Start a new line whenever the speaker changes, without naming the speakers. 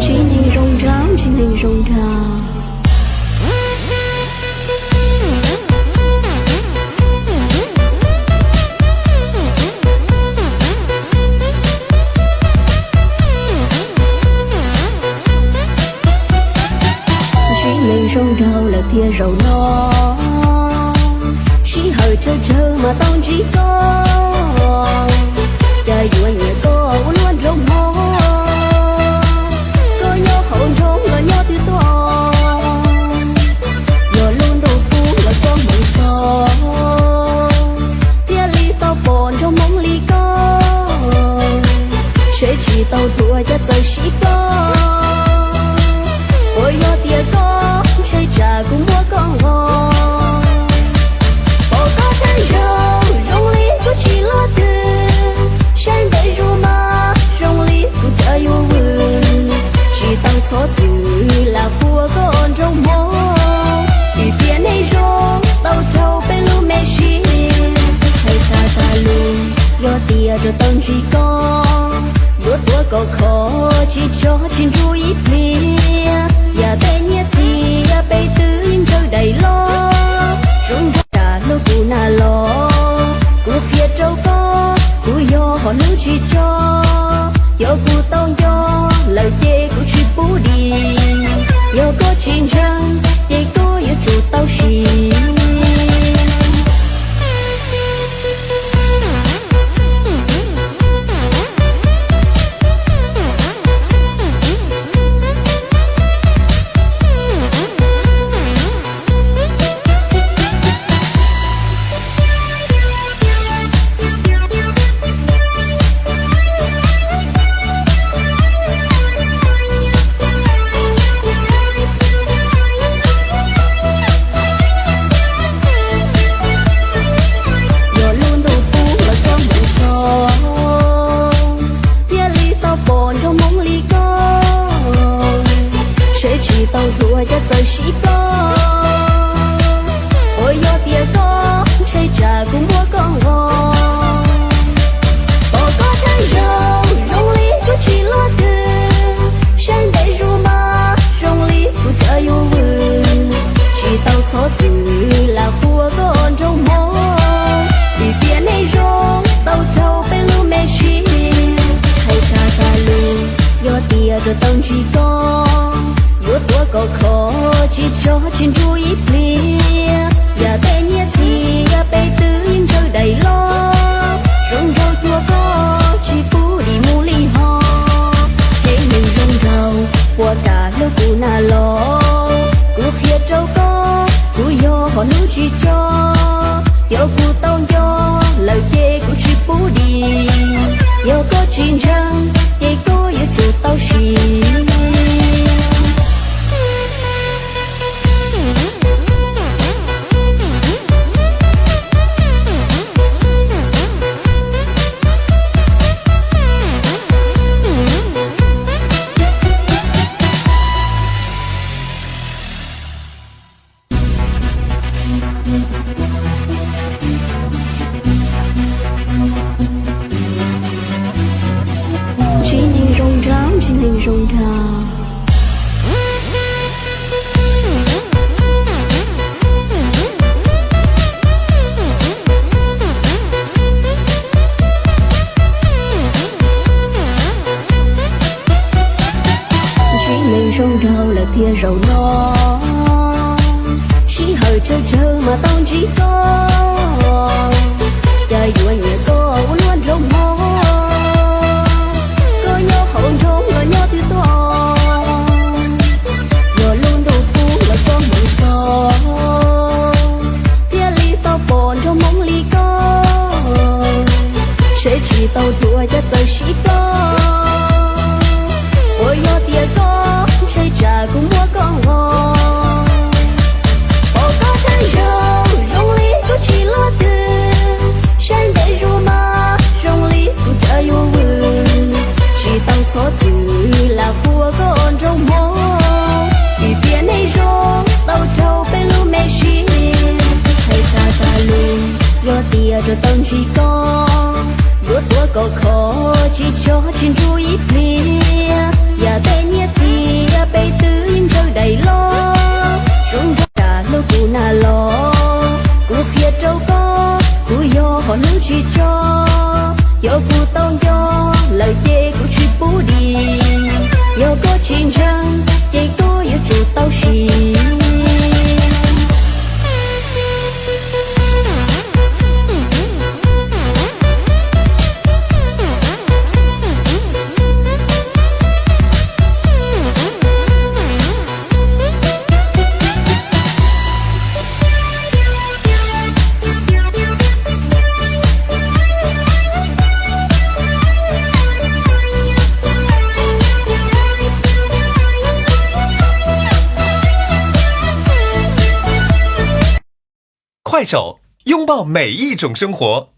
chỉ nên rong ráo, chỉ nên rong ráo. Mình rong rau là tia rau nó chỉ hơi chờ chờ mà tao chỉ có đời đua nhẹ có luôn rong mò có nhớ hồn rong là nhớ từ to giờ luôn đầu cũ là do mộng gió tia ly tao bồn trong mong ly có sẽ chỉ tao thua cho tới chỉ có ôi nhớ tia có chơi trà cũng mua con hò bỏ có thân rau rong ly có chỉ lo từ sáng để ru mà rong ly cũng chơi yêu vườn chỉ tăng số chữ là vua con trong mô thì tiền hay rong tàu trâu bên lu mẹ xí hay ta luôn do tia rồi tăng chỉ con vượt qua cầu khó chỉ cho trên ru ít bia và bên nhé thì bây tư in trời đầy lo rung ra lô cụ na lo cụ thiệt trâu có cụ yo họ nữ chỉ cho yo cụ tao yo lời chê cụ chỉ bú đi yo có chuyện răng chê có yo chủ tao xì tao thua cho tới chỉ có ôi yo tia có chơi trà cũng mua con hò bỏ có thân rau rong ly có chỉ lo từ sáng để ru mà rong ly cũng chơi yêu vườn chỉ tao số chữ là vua con trong mô thì tiền hay rong tao trâu bên lu mẹ xí hay ta luôn yo tia rồi tao chỉ có vượt qua cầu khó chỉ cho trên ru ít bia và bên nhé thì bây tư in trời đầy lo rong rau chua có chỉ bú đi mu ly ho thế mình rong rau qua cả lô cụ na lo cụ thiệt trâu có cụ yo họ nữ chỉ cho yo cụ tao yo lời chê cụ chỉ bú đi yo có chuyện răng chê có yo chủ tao xì chỉ nên rong ráo, chỉ nên rong ráo. Chỉ nên rong rau là tia rau nó chỉ hơi chờ chờ mà tao chỉ có đời đua nhẹ có luôn rong mò có nhớ hồn rong là nhớ từ to giờ luôn đầu cũ là do mộng gió tia ly tao bồn trong mong ly có sẽ chỉ tao thua cho tới chỉ có ôi yo tia có chơi trà cũng mua con hò bỏ có thân rau rong ly có chỉ lo từ sáng để ru mà rong ly cũng chơi yêu vườn chỉ tăng số chữ là vua con trong mô thì tiền hay rong tao trâu bên lu mẹ xí hay ta luôn 有地就等去讲，有多个可去cho trên ru ít lia, giờ tên nhé gì bay tứ in trời đầy lo, xuống ra cả lô cụ na lo, cụ thiệt trâu có, cụ yo họ nữ chỉ cho, yo cụ tao yo lời chê cụ chỉ bù đi, yo có chiến tranh, chê có yo chủ tao xì.
快手，拥抱每一种生活。